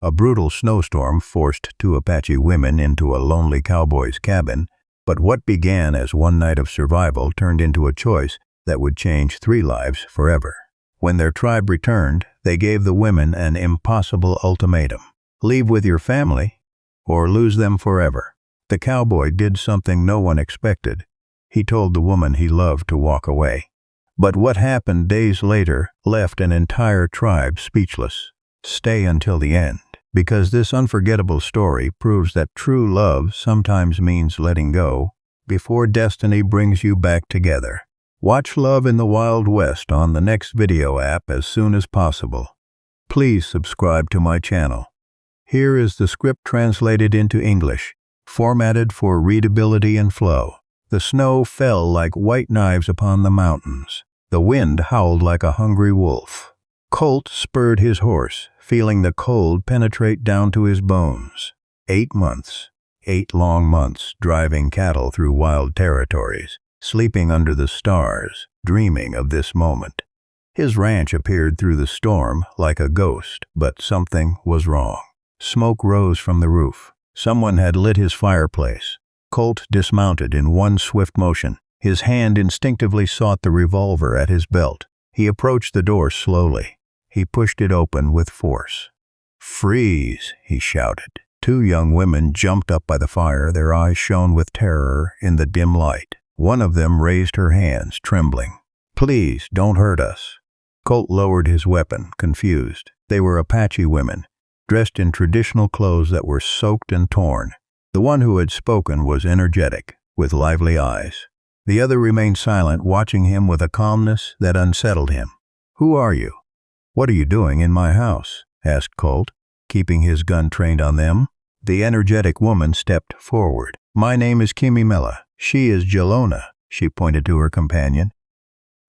A brutal snowstorm forced two Apache women into a lonely cowboy's cabin, but what began as one night of survival turned into a choice that would change 3 lives forever. When their tribe returned, they gave the women an impossible ultimatum: leave with your family or lose them forever. The cowboy did something no one expected. He told the woman he loved to walk away. But what happened days later left an entire tribe speechless. Stay until the end, because this unforgettable story proves that true love sometimes means letting go before destiny brings you back together. Watch Love in the Wild West on the next video app as soon as possible. Please subscribe to my channel. Here is the script translated into English, formatted for readability and flow. The snow fell like white knives upon the mountains. The wind howled like a hungry wolf. Colt spurred his horse, feeling the cold penetrate down to his bones. 8 months, 8 long months, driving cattle through wild territories, sleeping under the stars, dreaming of this moment. His ranch appeared through the storm like a ghost, but something was wrong. Smoke rose from the roof. Someone had lit his fireplace. Colt dismounted in one swift motion. His hand instinctively sought the revolver at his belt. He approached the door slowly. He pushed it open with force. "Freeze!" he shouted. 2 young women jumped up by the fire, their eyes shone with terror in the dim light. One of them raised her hands, trembling. "Please, don't hurt us." Colt lowered his weapon, confused. They were Apache women, dressed in traditional clothes that were soaked and torn. The one who had spoken was energetic, with lively eyes. The other remained silent, watching him with a calmness that unsettled him. "Who are you? What are you doing in my house?" asked Colt, keeping his gun trained on them. The energetic woman stepped forward. "My name is Chimney. She is Jelona," she pointed to her companion.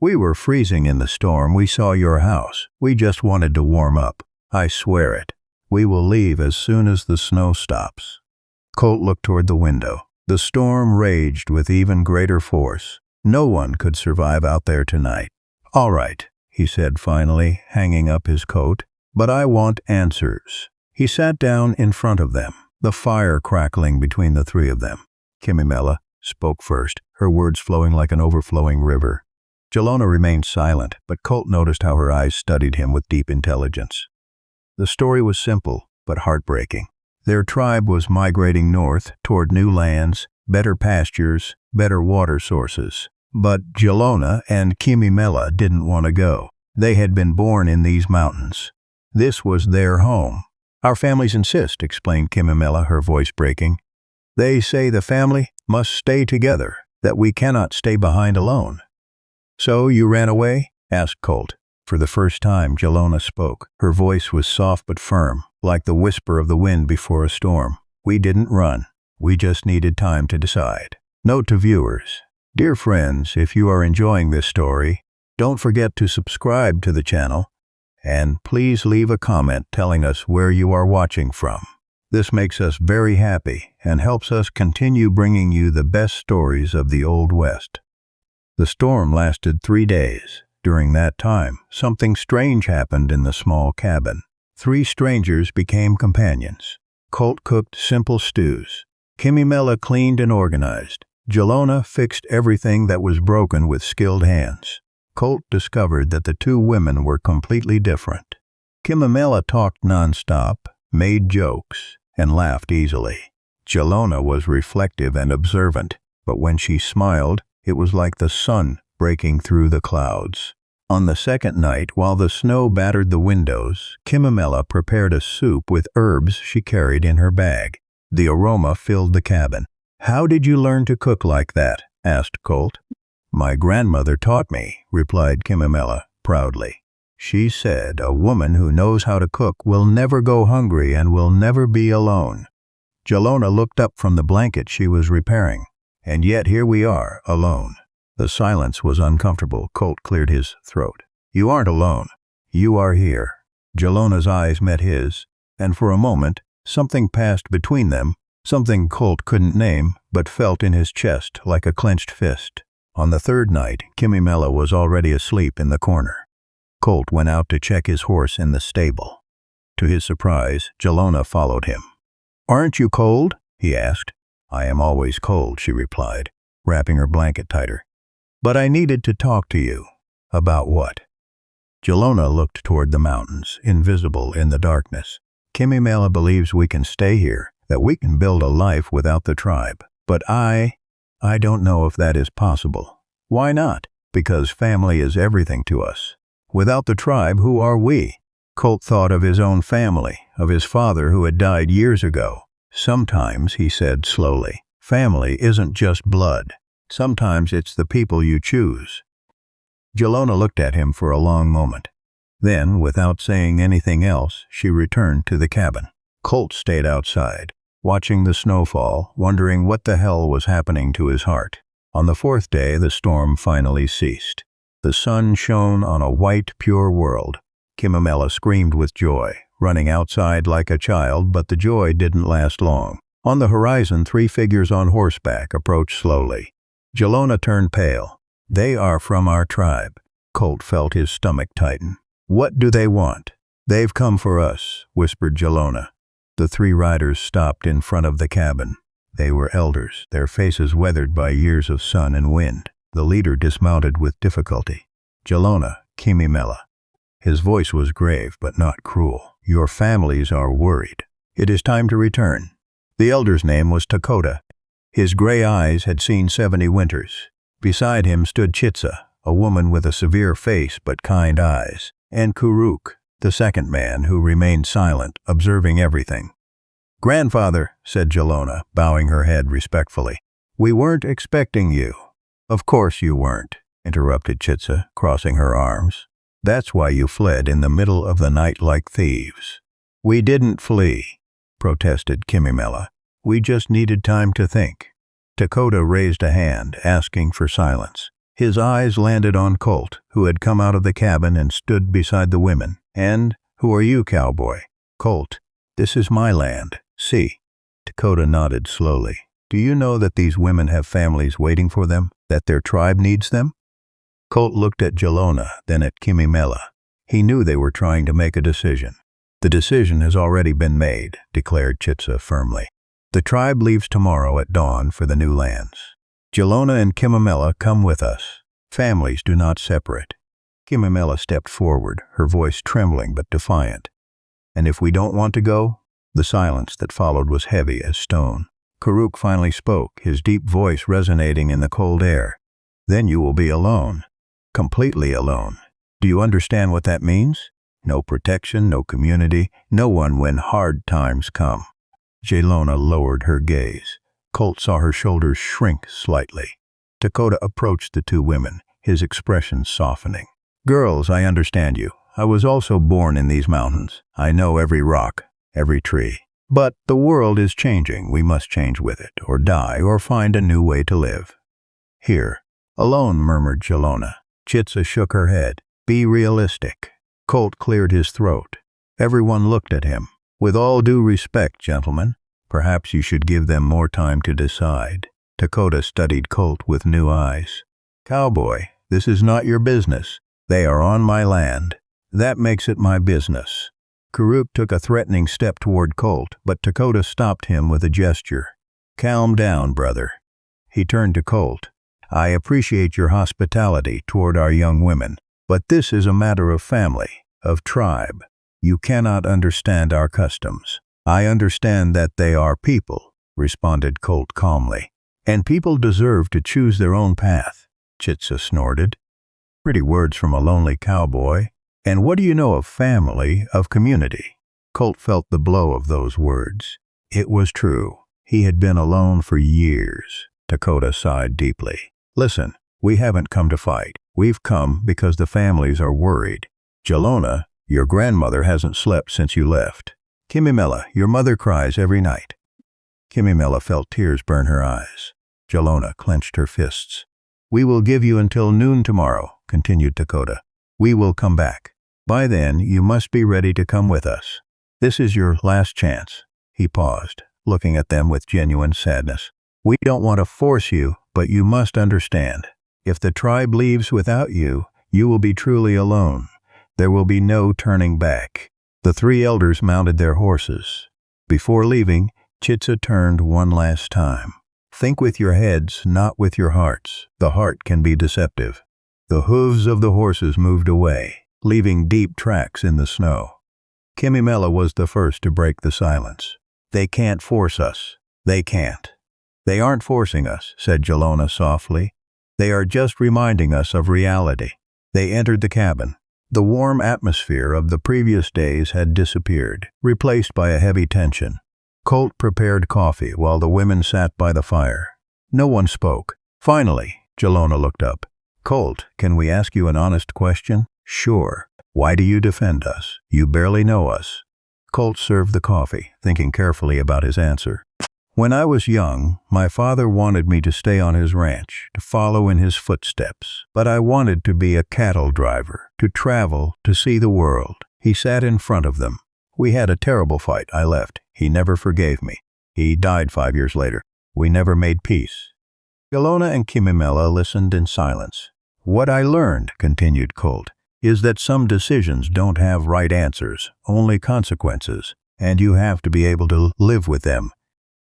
"We were freezing in the storm. We saw your house. We just wanted to warm up. I swear it. We will leave as soon as the snow stops." Colt looked toward the window. The storm raged with even greater force. No one could survive out there tonight. "All right," he said finally, hanging up his coat, "but I want answers." He sat down in front of them, the fire crackling between the 3 of them. Chimney spoke first, her words flowing like an overflowing river. Jelona remained silent, but Colt noticed how her eyes studied him with deep intelligence. The story was simple, but heartbreaking. Their tribe was migrating north toward new lands, better pastures, better water sources. But Jelona and Chimney didn't want to go. They had been born in these mountains. This was their home. "Our families insist," explained Chimney, her voice breaking. "They say the family must stay together, that we cannot stay behind alone." "So you ran away?" asked Colt. For the first time, Jelona spoke. Her voice was soft but firm, like the whisper of the wind before a storm. "We didn't run. We just needed time to decide." Note to viewers: dear friends, if you are enjoying this story, don't forget to subscribe to the channel, and please leave a comment telling us where you are watching from. This makes us very happy and helps us continue bringing you the best stories of the Old West. The storm lasted 3 days. During that time, something strange happened in the small cabin. 3 strangers became companions. Colt cooked simple stews. Chimney cleaned and organized. Jelona fixed everything that was broken with skilled hands. Colt discovered that the 2 women were completely different. Chimney talked nonstop, made jokes, and laughed easily. Jelona was reflective and observant, but when she smiled, it was like the sun breaking through the clouds. On the second night, while the snow battered the windows, Chimney prepared a soup with herbs she carried in her bag. The aroma filled the cabin. "How did you learn to cook like that?" asked Colt. "My grandmother taught me," replied Chimney proudly. "She said a woman who knows how to cook will never go hungry and will never be alone." Jelona looked up from the blanket she was repairing. "And yet here we are, alone." The silence was uncomfortable. Colt cleared his throat. "You aren't alone. You are here." Jelona's eyes met his, and for a moment, something passed between them, something Colt couldn't name, but felt in his chest like a clenched fist. On the 3rd night, Chimney was already asleep in the corner. Colt went out to check his horse in the stable. To his surprise, Jelona followed him. "Aren't you cold?" he asked. "I am always cold," she replied, wrapping her blanket tighter. "But I needed to talk to you." "About what?" Jelona looked toward the mountains, invisible in the darkness. "Chimney believes we can stay here, that we can build a life without the tribe. But I don't know if that is possible." "Why not?" "Because family is everything to us. Without the tribe, who are we?" Colt thought of his own family, of his father who had died years ago. "Sometimes," he said slowly, "family isn't just blood. Sometimes it's the people you choose." Jelona looked at him for a long moment. Then, without saying anything else, she returned to the cabin. Colt stayed outside, watching the snowfall, wondering what the hell was happening to his heart. On the fourth day, the storm finally ceased. The sun shone on a white, pure world. Chimney screamed with joy, running outside like a child, but the joy didn't last long. On the horizon, 3 figures on horseback approached slowly. Jelona turned pale. "They are from our tribe." Colt felt his stomach tighten. "What do they want?" "They've come for us," whispered Jelona. The 3 riders stopped in front of the cabin. They were elders, their faces weathered by years of sun and wind. The leader dismounted with difficulty. "Jelona, Chimney." His voice was grave but not cruel. "Your families are worried. It is time to return." The elder's name was Dakota. His gray eyes had seen 70 winters. Beside him stood Chitsa, a woman with a severe face but kind eyes, and Kuruk, the second man, who remained silent, observing everything. "Grandfather," said Jelona, bowing her head respectfully, "we weren't expecting you." "Of course you weren't," interrupted Chitsa, crossing her arms. "That's why you fled in the middle of the night like thieves." "We didn't flee," protested Chimney. "We just needed time to think." Dakota raised a hand, asking for silence. His eyes landed on Colt, who had come out of the cabin and stood beside the women. "And who are you, cowboy?" "Colt, this is my land. See." Dakota nodded slowly. "Do you know that these women have families waiting for them, that their tribe needs them?" Colt looked at Jelona, then at Chimney. He knew they were trying to make a decision. "The decision has already been made," declared Chitsa firmly. "The tribe leaves tomorrow at dawn for the new lands. Jelona and Chimney come with us. Families do not separate." Chimney stepped forward, her voice trembling but defiant. "And if we don't want to go?" The silence that followed was heavy as stone. Kuruk finally spoke, his deep voice resonating in the cold air. "Then you will be alone. Completely alone. Do you understand what that means? No protection, no community, no one when hard times come." Jelona lowered her gaze. Colt saw her shoulders shrink slightly. Dakota approached the 2 women, his expression softening. "Girls, I understand you. I was also born in these mountains. I know every rock, every tree. But the world is changing. We must change with it, or die, or find a new way to live." "Here." "Alone," murmured Jelona. Chitsa shook her head. "Be realistic." Colt cleared his throat. Everyone looked at him. "With all due respect, gentlemen, perhaps you should give them more time to decide." Dakota studied Colt with new eyes. "Cowboy, this is not your business. They are on my land. That makes it my business." Kuruk took a threatening step toward Colt, but Dakota stopped him with a gesture. "Calm down, brother." He turned to Colt. "I appreciate your hospitality toward our young women, but this is a matter of family, of tribe. You cannot understand our customs." "I understand that they are people," responded Colt calmly. "And people deserve to choose their own path," Chitsa snorted. "Pretty words from a lonely cowboy. And what do you know of family, of community?" Colt felt the blow of those words. It was true. He had been alone for years. Dakota sighed deeply. "Listen, we haven't come to fight. We've come because the families are worried. Jelona, your grandmother hasn't slept since you left. Chimney, your mother cries every night." Chimney felt tears burn her eyes. Jelona clenched her fists. "We will give you until noon tomorrow," continued Dakota. "We will come back. By then, you must be ready to come with us. This is your last chance." He paused, looking at them with genuine sadness. "We don't want to force you, but you must understand. If the tribe leaves without you, you will be truly alone. There will be no turning back." The three elders mounted their horses. Before leaving, Chitsa turned one last time. Think with your heads, not with your hearts. The heart can be deceptive. The hooves of the horses moved away, leaving deep tracks in the snow. Chimney was the first to break the silence. They can't force us. They can't. They aren't forcing us, said Jelona softly. They are just reminding us of reality. They entered the cabin. The warm atmosphere of the previous days had disappeared, replaced by a heavy tension. Colt prepared coffee while the women sat by the fire. No one spoke. Finally, Jelona looked up. Colt, can we ask you an honest question? Sure. Why do you defend us? You barely know us. Colt served the coffee, thinking carefully about his answer. When I was young, my father wanted me to stay on his ranch, to follow in his footsteps. But I wanted to be a cattle driver, to travel, to see the world. He sat in front of them. We had a terrible fight. I left. He never forgave me. He died 5 years later. We never made peace. Jelona and Chimney listened in silence. What I learned, continued Colt, is that some decisions don't have right answers, only consequences, and you have to be able to live with them.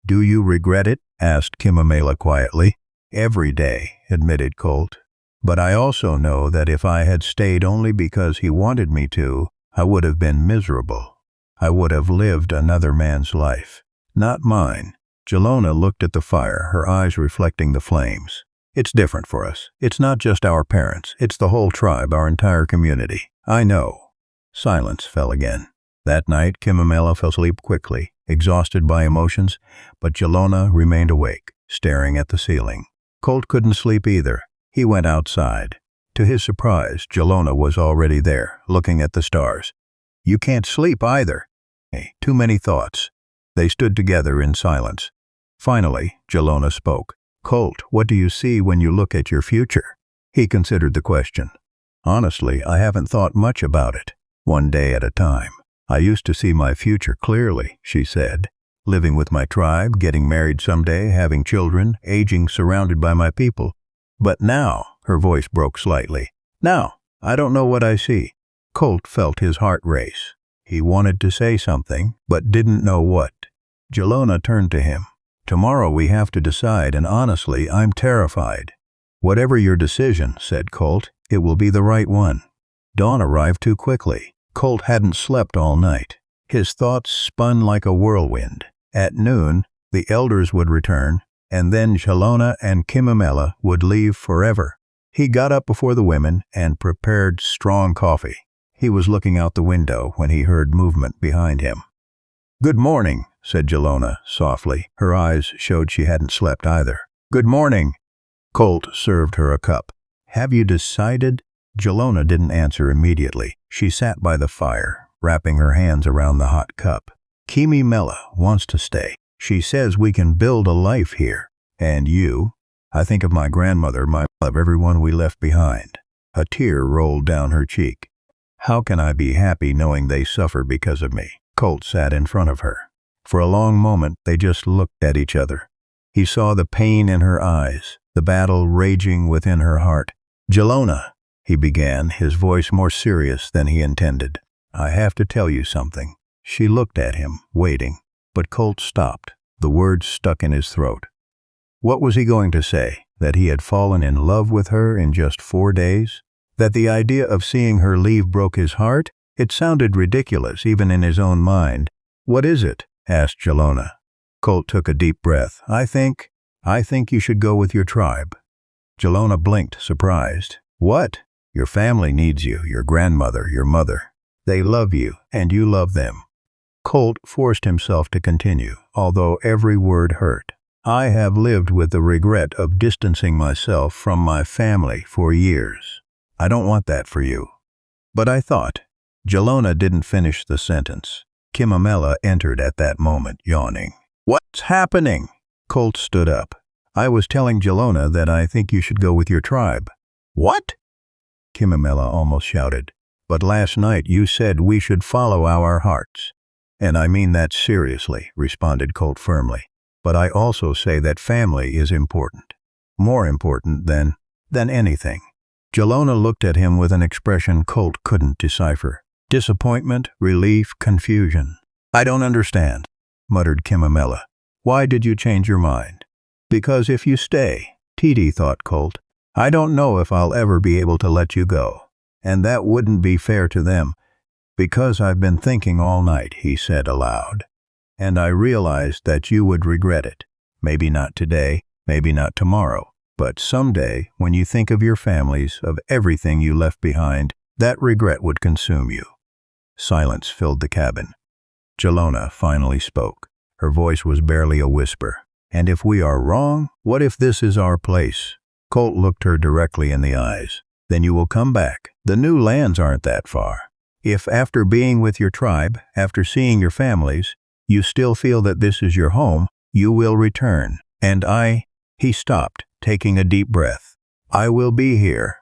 Do you regret it? Asked Chimney quietly. Every day, admitted Colt. But I also know that if I had stayed only because he wanted me to, I would have been miserable. I would have lived another man's life, not mine. Jelona looked at the fire, her eyes reflecting the flames. It's different for us. It's not just our parents. It's the whole tribe, our entire community. I know. Silence fell again. That night, Chimney fell asleep quickly, exhausted by emotions, but Jelona remained awake, staring at the ceiling. Colt couldn't sleep either. He went outside. To his surprise, Jelona was already there, looking at the stars. You can't sleep either. Hey, too many thoughts. They stood together in silence. Finally, Jelona spoke. Colt, what do you see when you look at your future? He considered the question. Honestly, I haven't thought much about it. One day at a time. I used to see my future clearly, she said. Living with my tribe, getting married someday, having children, aging surrounded by my people. But now, her voice broke slightly. Now, I don't know what I see. Colt felt his heart race. He wanted to say something, but didn't know what. Jelona turned to him. Tomorrow we have to decide, and honestly, I'm terrified. Whatever your decision, said Colt, it will be the right one. Dawn arrived too quickly. Colt hadn't slept all night. His thoughts spun like a whirlwind. At noon, the elders would return, and then Jelona and Chimney would leave forever. He got up before the women and prepared strong coffee. He was looking out the window when he heard movement behind him. Good morning, said Jelona softly. Her eyes showed she hadn't slept either. Good morning. Colt served her a cup. Have you decided? Jelona didn't answer immediately. She sat by the fire, wrapping her hands around the hot cup. Chimney wants to stay. She says we can build a life here. And you? I think of my grandmother, of everyone we left behind. A tear rolled down her cheek. How can I be happy knowing they suffer because of me? Colt sat in front of her. For a long moment, they just looked at each other. He saw the pain in her eyes, the battle raging within her heart. Jelona, he began, his voice more serious than he intended. I have to tell you something. She looked at him, waiting, but Colt stopped. The words stuck in his throat. What was he going to say? That he had fallen in love with her in just 4 days? That the idea of seeing her leave broke his heart? It sounded ridiculous, even in his own mind. What is it? Asked Jelona. Colt took a deep breath. I think you should go with your tribe. Jelona blinked, surprised. What? Your family needs you, your grandmother, your mother. They love you, and you love them. Colt forced himself to continue, although every word hurt. I have lived with the regret of distancing myself from my family for years. I don't want that for you. But I thought. Jelona didn't finish the sentence. Chimney entered at that moment, yawning. What's happening? Colt stood up. I was telling Jelona that I think you should go with your tribe. What? Chimney almost shouted. But last night you said we should follow our hearts. And I mean that seriously, responded Colt firmly. But I also say that family is important. More important than anything. Jelona looked at him with an expression Colt couldn't decipher. Disappointment, relief, confusion. I don't understand, muttered Kimamela. Why did you change your mind? Because if you stay, Titi thought Colt, I don't know if I'll ever be able to let you go. And that wouldn't be fair to them. Because I've been thinking all night, he said aloud. And I realized that you would regret it. Maybe not today, maybe not tomorrow, but someday, when you think of your families, of everything you left behind, that regret would consume you. Silence filled the cabin. Jelona finally spoke. Her voice was barely a whisper. And if we are wrong, what if this is our place? Colt looked her directly in the eyes. Then you will come back. The new lands aren't that far. If after being with your tribe, after seeing your families, you still feel that this is your home, you will return. And he stopped, taking a deep breath. I will be here.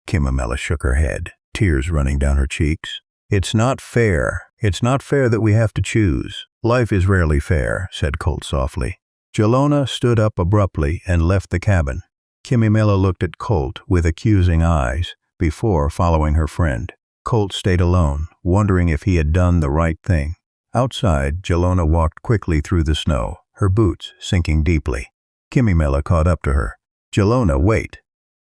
Kimamela shook her head, tears running down her cheeks. It's not fair. It's not fair that we have to choose. Life is rarely fair, said Colt softly. Jelona stood up abruptly and left the cabin. Kimamela looked at Colt with accusing eyes before following her friend. Colt stayed alone, wondering if he had done the right thing. Outside, Jelona walked quickly through the snow, her boots sinking deeply. Kimamela caught up to her. Jelona, wait.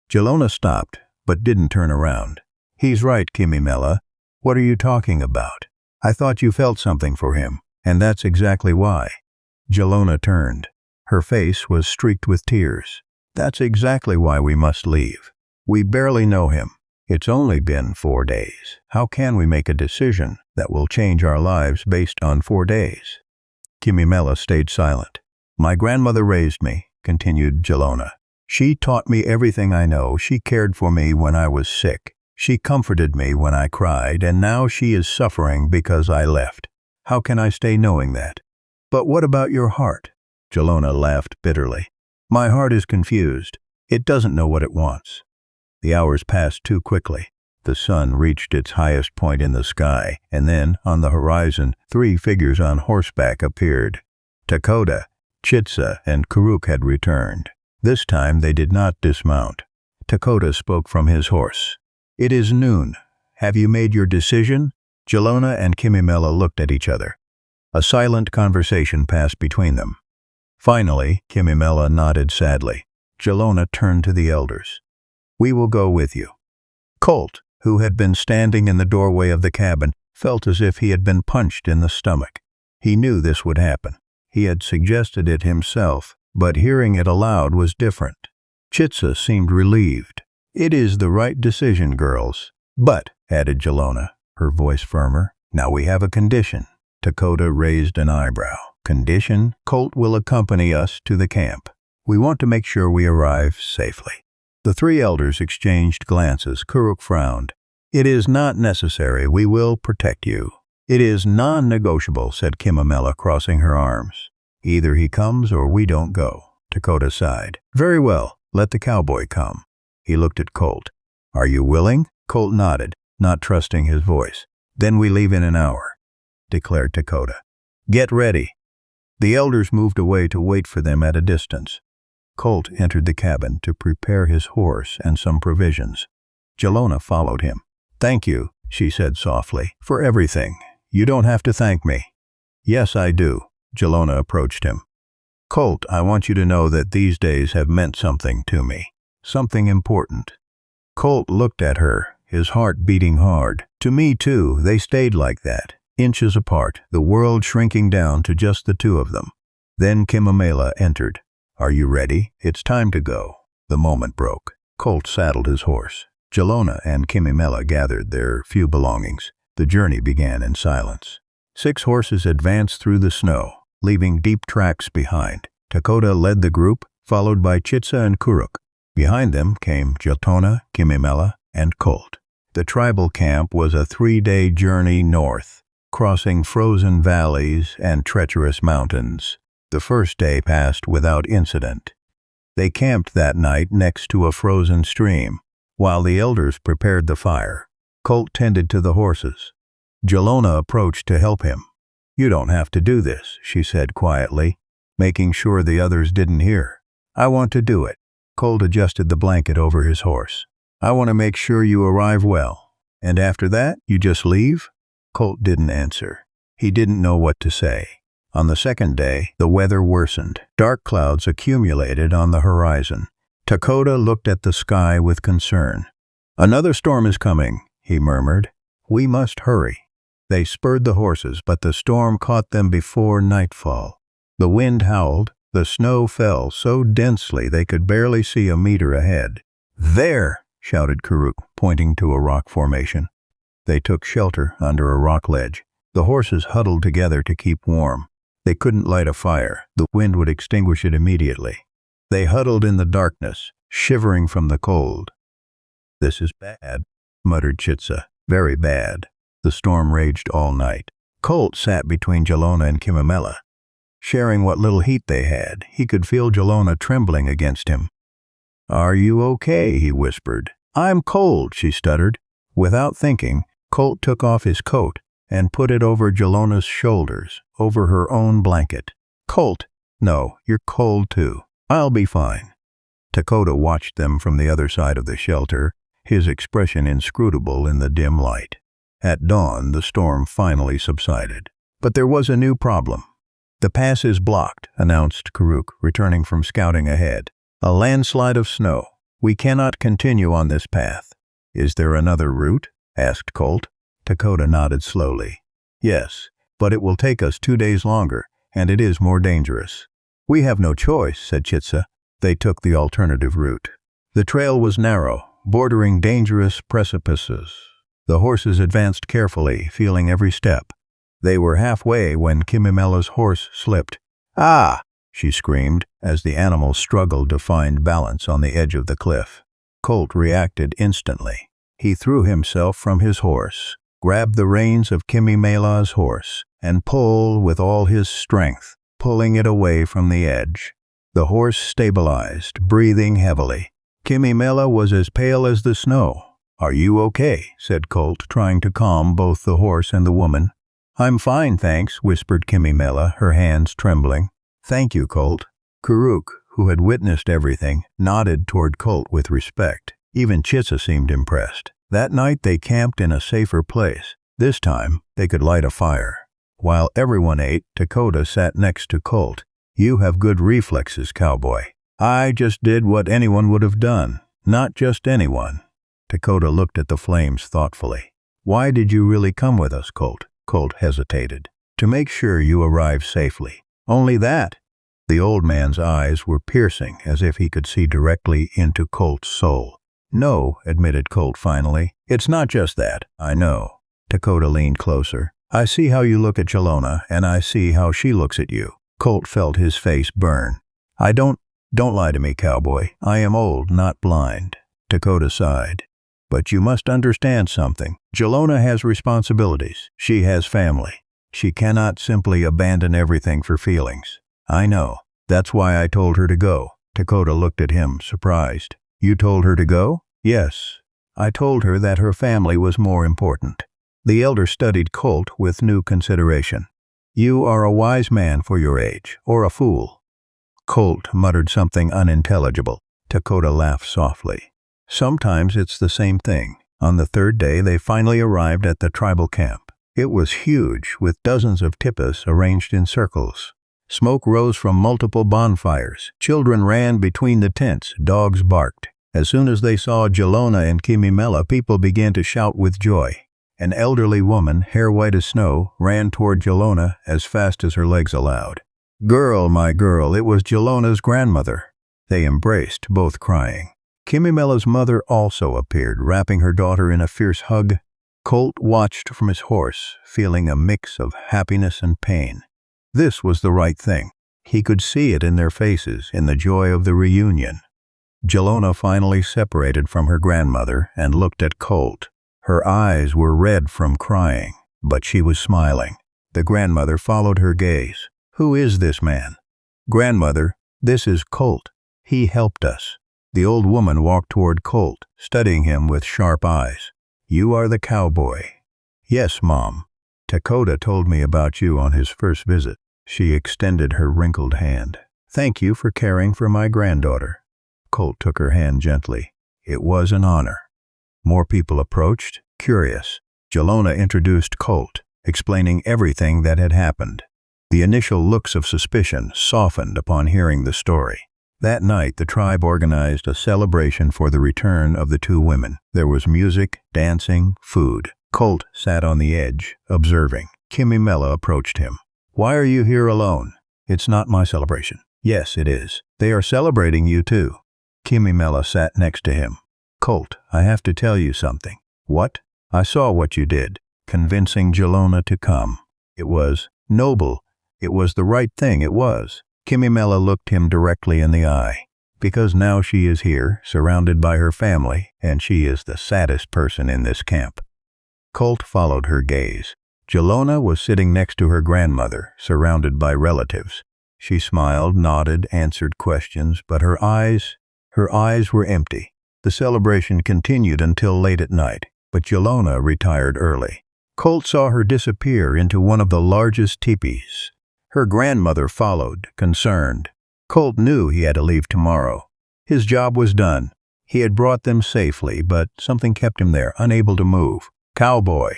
Jelona stopped, but didn't turn around. He's right, Kimamela. What are you talking about? I thought you felt something for him, and that's exactly why. Jelona turned. Her face was streaked with tears. That's exactly why we must leave. We barely know him. It's only been 4 days. How can we make a decision that will change our lives based on 4 days? Kimamela stayed silent. My grandmother raised me, continued Jelona. She taught me everything I know. She cared for me when I was sick. She comforted me when I cried, and now she is suffering because I left. How can I stay knowing that? But what about your heart? Jelona laughed bitterly. My heart is confused. It doesn't know what it wants. The hours passed too quickly. The sun reached its highest point in the sky, and then, on the horizon, 3 figures on horseback appeared. Takota, Chitsa, and Kuruk had returned. This time they did not dismount. Takota spoke from his horse. It is noon. Have you made your decision? Jelona and Kimamela looked at each other. A silent conversation passed between them. Finally, Kimamela nodded sadly. Jelona turned to the elders. We will go with you. Colt, who had been standing in the doorway of the cabin, felt as if he had been punched in the stomach. He knew this would happen. He had suggested it himself, but hearing it aloud was different. Chitsa seemed relieved. It is the right decision, girls. But, added Jelona, her voice firmer, now we have a condition. Takota raised an eyebrow. Condition? Colt will accompany us to the camp. We want to make sure we arrive safely. The 3 elders exchanged glances. Kuruk frowned. It is not necessary. We will protect you. It is non-negotiable, said Kimamela, crossing her arms. Either he comes or we don't go. Takota sighed. Very well. Let the cowboy come. He looked at Colt. Are you willing? Colt nodded, not trusting his voice. Then we leave in an hour, declared Takota. Get ready. The elders moved away to wait for them at a distance. Colt entered the cabin to prepare his horse and some provisions. Jelona followed him. Thank you, she said softly, for everything. You don't have to thank me. Yes, I do. Jelona approached him. Colt, I want you to know that these days have meant something to me. Something important. Colt looked at her, his heart beating hard. To me, too, they stayed like that, inches apart, the world shrinking down to just the 2 of them. Then Kimamela entered. Are you ready? It's time to go. The moment broke. Colt saddled his horse. Jelona and Kimamela gathered their few belongings. The journey began in silence. 6 horses advanced through the snow, leaving deep tracks behind. Takota led the group, followed by Chitsa and Kuruk. Behind them came Jelona, Kimamela, and Colt. The tribal camp was a 3-day journey north, crossing frozen valleys and treacherous mountains. The first day passed without incident. They camped that night next to a frozen stream, while the elders prepared the fire. Colt tended to the horses. Jelona approached to help him. You don't have to do this, she said quietly, making sure the others didn't hear. I want to do it. Colt adjusted the blanket over his horse. I want to make sure you arrive well. And after that, you just leave? Colt didn't answer. He didn't know what to say. On the second day, the weather worsened. Dark clouds accumulated on the horizon. Dakota looked at the sky with concern. "Another storm is coming," he murmured. "We must hurry." They spurred the horses, but the storm caught them before nightfall. The wind howled. The snow fell so densely they could barely see a meter ahead. "There!" shouted Karuk, pointing to a rock formation. They took shelter under a rock ledge. The horses huddled together to keep warm. They couldn't light a fire. The wind would extinguish it immediately. They huddled in the darkness, shivering from the cold. "This is bad," muttered Chitsa. "Very bad." The storm raged all night. Colt sat between Jelona and Chimney. Sharing what little heat they had, he could feel Jelona trembling against him. "Are you okay?" he whispered. "I'm cold," she stuttered. Without thinking, Colt took off his coat and put it over Jelona's shoulders, over her own blanket. "Colt, no, you're cold too. I'll be fine." Dakota watched them from the other side of the shelter, his expression inscrutable in the dim light. At dawn, the storm finally subsided. But there was a new problem. "The pass is blocked," announced Karuk, returning from scouting ahead. "A landslide of snow. We cannot continue on this path." "Is there another route?" asked Colt. Dakota nodded slowly. "Yes, but it will take us 2 days longer, and it is more dangerous." "We have no choice," said Chitsa. They took the alternative route. The trail was narrow, bordering dangerous precipices. The horses advanced carefully, feeling every step. They were halfway when Chimney's horse slipped. "Ah!" she screamed, as the animal struggled to find balance on the edge of the cliff. Colt reacted instantly. He threw himself from his horse, grabbed the reins of Chimney's horse, and pulled with all his strength, pulling it away from the edge. The horse stabilized, breathing heavily. Chimney was as pale as the snow. "Are you okay?" said Colt, trying to calm both the horse and the woman. "I'm fine, thanks," whispered Chimney, her hands trembling. "Thank you, Colt." Karuk, who had witnessed everything, nodded toward Colt with respect. Even Chitsa seemed impressed. That night they camped in a safer place. This time, they could light a fire. While everyone ate, Dakota sat next to Colt. "You have good reflexes, cowboy." "I just did what anyone would have done. Not just anyone." Dakota looked at the flames thoughtfully. "Why did you really come with us, Colt?" Colt hesitated. "To make sure you arrive safely." "Only that?" The old man's eyes were piercing, as if he could see directly into Colt's soul. "No," admitted Colt finally. "It's not just that. I know." Dakota leaned closer. "I see how you look at Jelona, and I see how she looks at you." Colt felt his face burn. Don't lie to me, cowboy. I am old, not blind." Dakota sighed. "But you must understand something. Jelona has responsibilities. She has family. She cannot simply abandon everything for feelings." "I know. That's why I told her to go." Dakota looked at him, surprised. "You told her to go?" "Yes. I told her that her family was more important." The elder studied Colt with new consideration. "You are a wise man for your age, or a fool." Colt muttered something unintelligible. Dakota laughed softly. "Sometimes it's the same thing." On the third day, they finally arrived at the tribal camp. It was huge, with dozens of tippas arranged in circles. Smoke rose from multiple bonfires. Children ran between the tents. Dogs barked. As soon as they saw Jelona and Chimney, people began to shout with joy. An elderly woman, hair white as snow, ran toward Jelona as fast as her legs allowed. "Girl, my girl," it was Jelona's grandmother. They embraced, both crying. Chimney's mother also appeared, wrapping her daughter in a fierce hug. Colt watched from his horse, feeling a mix of happiness and pain. This was the right thing. He could see it in their faces, in the joy of the reunion. Jelona finally separated from her grandmother and looked at Colt. Her eyes were red from crying, but she was smiling. The grandmother followed her gaze. "Who is this man?" "Grandmother, this is Colt. He helped us." The old woman walked toward Colt, studying him with sharp eyes. "You are the cowboy." "Yes, Mom. Dakota told me about you on his first visit." She extended her wrinkled hand. "Thank you for caring for my granddaughter." Colt took her hand gently. "It was an honor." More people approached, curious. Jelona introduced Colt, explaining everything that had happened. The initial looks of suspicion softened upon hearing the story. That night, the tribe organized a celebration for the return of the two women. There was music, dancing, food. Colt sat on the edge, observing. Chimney approached him. "Why are you here alone?" "It's not my celebration." "Yes, it is. They are celebrating you too." Chimney sat next to him. "Colt, I have to tell you something." "What?" "I saw what you did, convincing Jelona to come. It was noble. It was the right thing, it was." Chimney looked him directly in the eye. "Because now she is here, surrounded by her family, and she is the saddest person in this camp." Colt followed her gaze. Jelona was sitting next to her grandmother, surrounded by relatives. She smiled, nodded, answered questions, but her eyes were empty. The celebration continued until late at night, but Jelona retired early. Colt saw her disappear into one of the largest teepees. Her grandmother followed, concerned. Colt knew he had to leave tomorrow. His job was done. He had brought them safely, but something kept him there, unable to move. "Cowboy."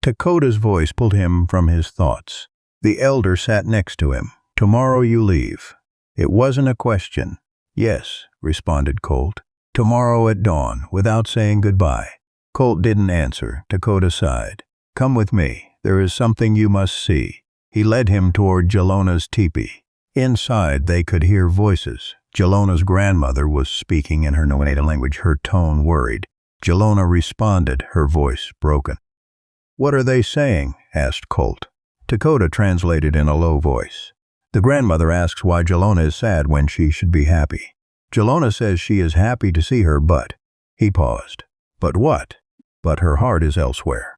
Dakota's voice pulled him from his thoughts. The elder sat next to him. "Tomorrow you leave." It wasn't a question. "Yes," responded Colt. "Tomorrow at dawn, without saying goodbye." Colt didn't answer. Dakota sighed. "Come with me. There is something you must see." He led him toward Jelona's teepee. Inside, they could hear voices. Jelona's grandmother was speaking in her native language, her tone worried. Jelona responded, her voice broken. "What are they saying?" asked Colt. Dakota translated in a low voice. "The grandmother asks why Jelona is sad when she should be happy. Jelona says she is happy to see her, but—" He paused. "But what?" "But her heart is elsewhere."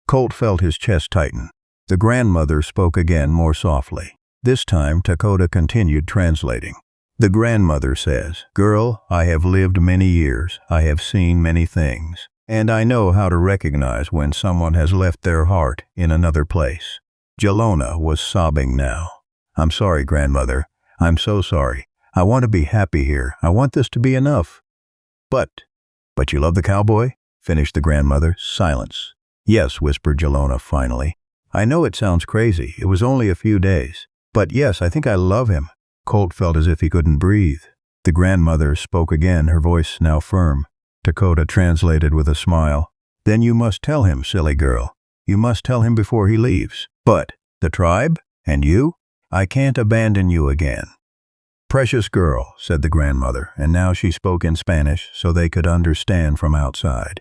Colt felt his chest tighten. The grandmother spoke again more softly. This time, Dakota continued translating. "The grandmother says, 'Girl, I have lived many years, I have seen many things, and I know how to recognize when someone has left their heart in another place.'" Jelona was sobbing now. "I'm sorry, grandmother. I'm so sorry. I want to be happy here. I want this to be enough." But you love the cowboy?" finished the grandmother. Silence. "Yes," whispered Jelona finally. "I know it sounds crazy. It was only a few days. But yes, I think I love him." Colt felt as if he couldn't breathe. The grandmother spoke again, her voice now firm. Dakota translated with a smile. "Then you must tell him, silly girl. You must tell him before he leaves." "But the tribe? And you? I can't abandon you again." "Precious girl," said the grandmother, and now she spoke in Spanish so they could understand from outside.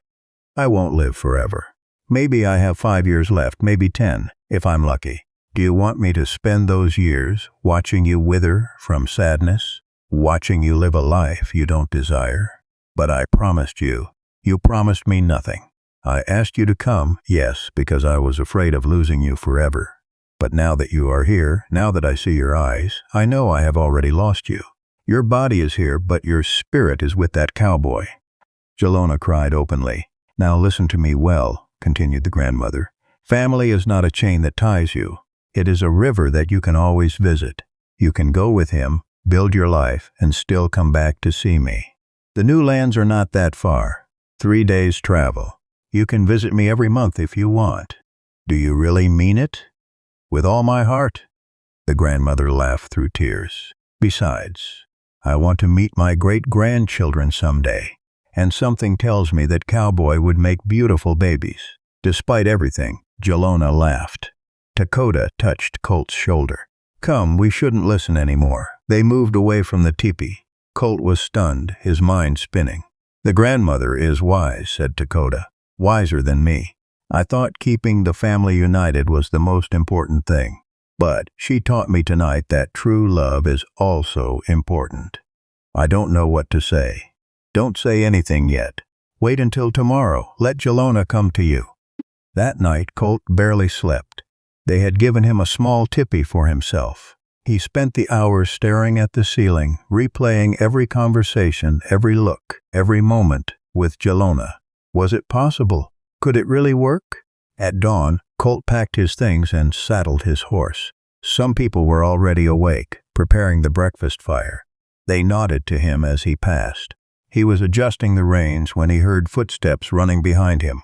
"I won't live forever. Maybe I have 5 years left, maybe 10, if I'm lucky. Do you want me to spend those years watching you wither from sadness, watching you live a life you don't desire? But I promised you. You promised me nothing. I asked you to come, yes, because I was afraid of losing you forever. But now that you are here, now that I see your eyes, I know I have already lost you. Your body is here, but your spirit is with that cowboy." Jelona cried openly. "Now listen to me well," continued the grandmother. "Family is not a chain that ties you. It is a river that you can always visit. You can go with him, build your life, and still come back to see me. The new lands are not that far. 3 days' travel. You can visit me every month if you want." "Do you really mean it?" "With all my heart." The grandmother laughed through tears. "Besides, I want to meet my great-grandchildren someday, and something tells me that Cowboy would make beautiful babies." Despite everything, Jelona laughed. Dakota touched Colt's shoulder. "Come, we shouldn't listen anymore." They moved away from the teepee. Colt was stunned, his mind spinning. "The grandmother is wise," said Dakota. "Wiser than me. I thought keeping the family united was the most important thing. But she taught me tonight that true love is also important. I don't know what to say." "Don't say anything yet. Wait until tomorrow. Let Jelona come to you." That night, Colt barely slept. They had given him a small tippy for himself. He spent the hours staring at the ceiling, replaying every conversation, every look, every moment with Jelona. Was it possible? Could it really work? At dawn, Colt packed his things and saddled his horse. Some people were already awake, preparing the breakfast fire. They nodded to him as he passed. He was adjusting the reins when he heard footsteps running behind him.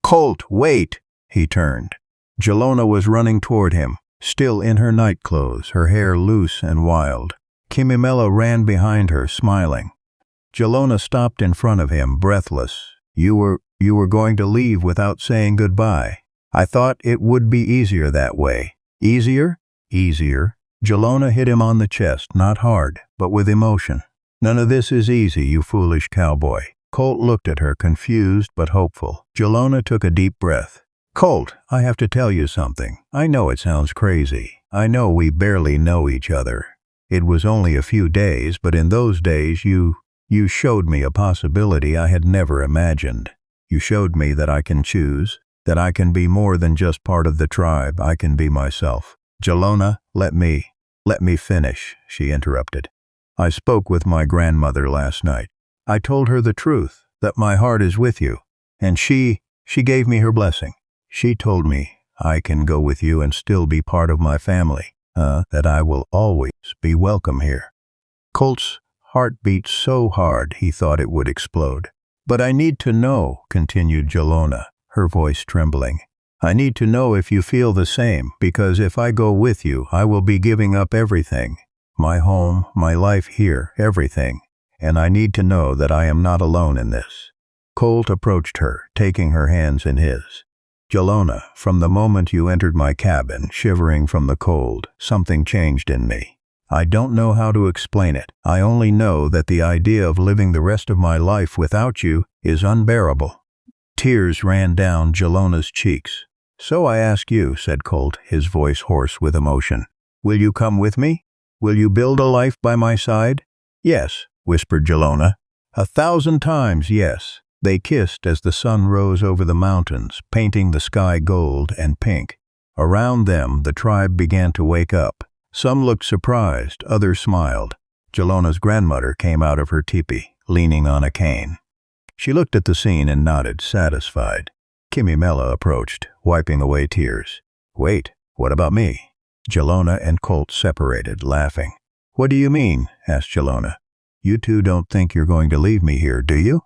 "Colt, wait!" He turned. Jelona was running toward him, still in her night clothes, her hair loose and wild. Chimney ran behind her, smiling. Jelona stopped in front of him, breathless. You were going to leave without saying goodbye. I thought it would be easier that way." "Easier?" "Easier." Jelona hit him on the chest, not hard, but with emotion. "None of this is easy, you foolish cowboy." Colt looked at her, confused but hopeful. Jelona took a deep breath. "Colt, I have to tell you something. I know it sounds crazy. I know we barely know each other. It was only a few days, but in those days you showed me a possibility I had never imagined. You showed me that I can choose, that I can be more than just part of the tribe. I can be myself." "Jelona, let me finish," she interrupted. "I spoke with my grandmother last night. I told her the truth, that my heart is with you, and she gave me her blessing. She told me I can go with you and still be part of my family, that I will always be welcome here." Colt's heart beat so hard he thought it would explode. "But I need to know," continued Jelona, her voice trembling. "I need to know if you feel the same, because if I go with you, I will be giving up everything. My home, my life here, everything. And I need to know that I am not alone in this." Colt approached her, taking her hands in his. "Jelona, from the moment you entered my cabin, shivering from the cold, something changed in me. I don't know how to explain it. I only know that the idea of living the rest of my life without you is unbearable." Tears ran down Jelona's cheeks. "So I ask you," said Colt, his voice hoarse with emotion. "Will you come with me? Will you build a life by my side?" "Yes," whispered Jelona. "1,000 times yes." They kissed as the sun rose over the mountains, painting the sky gold and pink. Around them, the tribe began to wake up. Some looked surprised, others smiled. Jelona's grandmother came out of her teepee, leaning on a cane. She looked at the scene and nodded, satisfied. Chimney approached, wiping away tears. "Wait, what about me?" Jelona and Colt separated, laughing. "What do you mean?" asked Jelona. "You two don't think you're going to leave me here, do you?"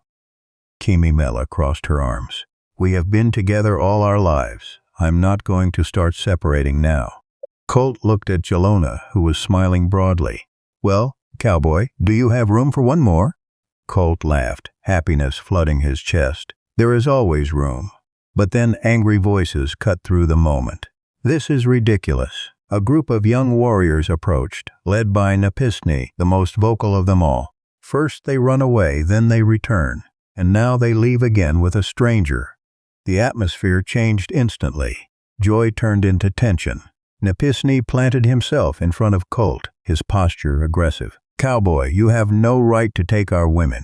Chimney crossed her arms. "We have been together all our lives. I'm not going to start separating now." Colt looked at Jelona, who was smiling broadly. "Well, cowboy, do you have room for one more?" Colt laughed, happiness flooding his chest. "There is always room." But then angry voices cut through the moment. "This is ridiculous." A group of young warriors approached, led by Chimney, the most vocal of them all. First they run away, then they return, and now they leave again with a stranger. The atmosphere changed instantly. Joy turned into tension. Chimney planted himself in front of Colt, his posture aggressive. "Cowboy, you have no right to take our women."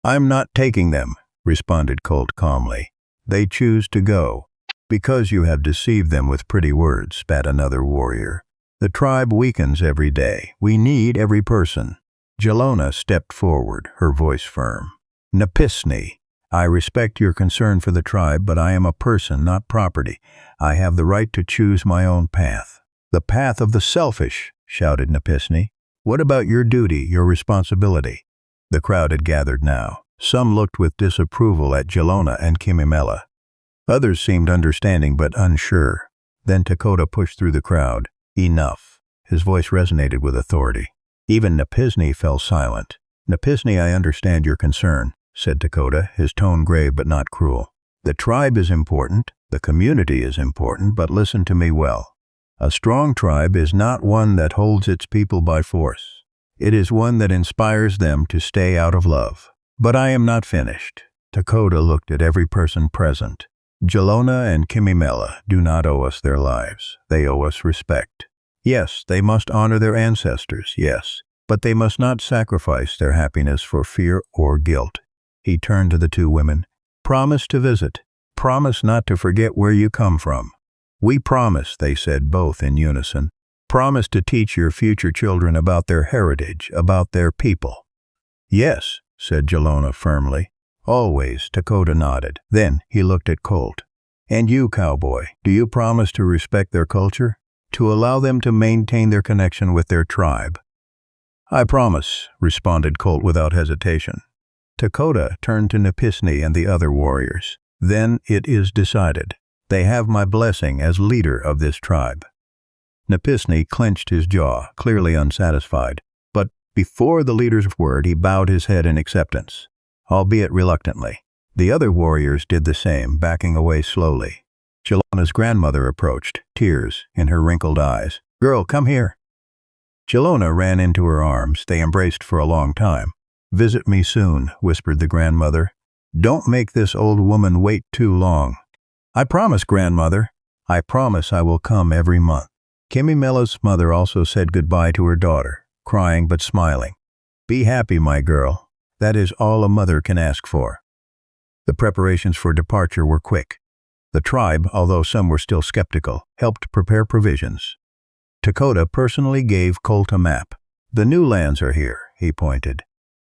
"I'm not taking them," responded Colt calmly. "They choose to go." "Because you have deceived them with pretty words," spat another warrior. "The tribe weakens every day. We need every person." Jelona stepped forward, her voice firm. "Chimney, I respect your concern for the tribe, but I am a person, not property. I have the right to choose my own path." "The path of the selfish," shouted Chimney. "What about your duty, your responsibility?" The crowd had gathered now. Some looked with disapproval at Jelona and Chimney. Others seemed understanding but unsure. Then Dakota pushed through the crowd. "Enough." His voice resonated with authority. Even Chimney fell silent. "Chimney, I understand your concern," said Dakota, his tone grave but not cruel. "The tribe is important, the community is important, but listen to me well. A strong tribe is not one that holds its people by force. It is one that inspires them to stay out of love." "But I am not finished." Dakota looked at every person present. "Jelona and Chimney do not owe us their lives. They owe us respect. Yes, they must honor their ancestors, yes, but they must not sacrifice their happiness for fear or guilt." He turned to the two women. "Promise to visit. Promise not to forget where you come from." "We promise," they said both in unison. "Promise to teach your future children about their heritage, about their people." "Yes," said Jelona firmly. "Always," Dakota nodded. Then he looked at Colt. "And you, cowboy, do you promise to respect their culture? To allow them to maintain their connection with their tribe?" "I promise," responded Colt without hesitation. Dakota turned to Chimney and the other warriors. Then it is decided. They have my blessing as leader of this tribe." Napisni clenched his jaw, clearly unsatisfied, but before the leader's word he bowed his head in acceptance, albeit reluctantly. The other warriors did the same, backing away slowly. Chilona's grandmother approached, tears in her wrinkled eyes. "Girl, come here." Chilona ran into her arms. They embraced for a long time. "Visit me soon," whispered the grandmother. "Don't make this old woman wait too long." "I promise, grandmother. I promise I will come every month." Kimimela's mother also said goodbye to her daughter, crying but smiling. "Be happy, my girl. That is all a mother can ask for." The preparations for departure were quick. The tribe, although some were still skeptical, helped prepare provisions. Dakota personally gave Colt a map. "The new lands are here," he pointed.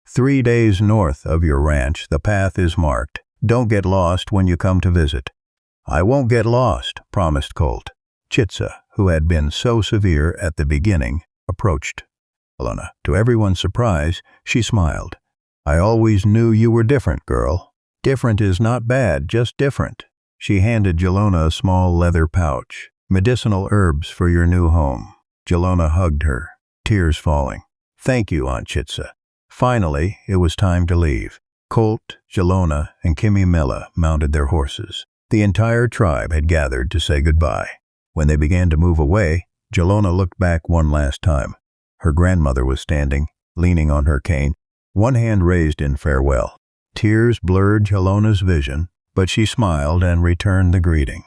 3 days north of your ranch, the path is marked. Don't get lost when you come to visit." "I won't get lost," promised Colt. Chitsa, who had been so severe at the beginning, approached Chilona. To everyone's surprise, she smiled. "I always knew you were different, girl." "Different is not bad, just different." She handed Chilona a small leather pouch. "Medicinal herbs for your new home." Chilona hugged her, tears falling. "Thank you, Aunt Chitsa." Finally, it was time to leave. Colt, Chilona, and Kimimela mounted their horses. The entire tribe had gathered to say goodbye. When they began to move away, Chilona looked back one last time. Her grandmother was standing, leaning on her cane, one hand raised in farewell. Tears blurred Chilona's vision, but she smiled and returned the greeting.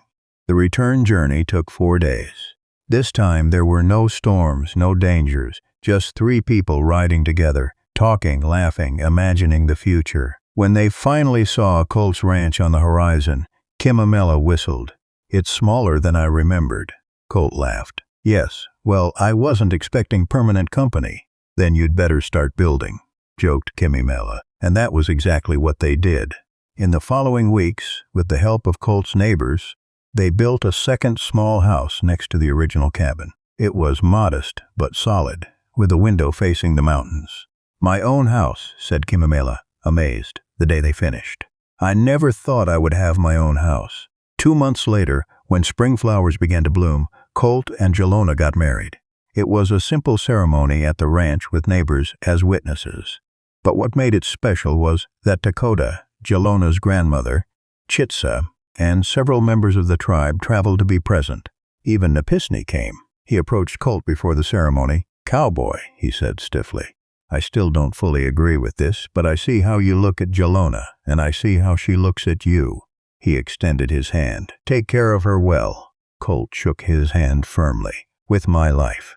The return journey took 4 days. This time there were no storms, no dangers, just 3 people riding together, talking, laughing, imagining the future. When they finally saw Colt's ranch on the horizon, Kimimela whistled. "It's smaller than I remembered." Colt laughed. "Yes, well, I wasn't expecting permanent company." "Then you'd better start building," joked Kimimela. And that was exactly what they did. In the following weeks, with the help of Colt's neighbors, they built a second small house next to the original cabin. It was modest but solid, with a window facing the mountains. "My own house," said Kimimela, amazed, the day they finished. "I never thought I would have my own house." 2 months later, when spring flowers began to bloom, Colt and Chilona got married. It was a simple ceremony at the ranch with neighbors as witnesses. But what made it special was that Dakota, Chilona's grandmother, Chitsa, and several members of the tribe traveled to be present. Even Napisni came. He approached Colt before the ceremony. "Cowboy," he said stiffly. "I still don't fully agree with this, but I see how you look at Chilona, and I see how she looks at you." He extended his hand. "Take care of her well." Colt shook his hand firmly. "With my life."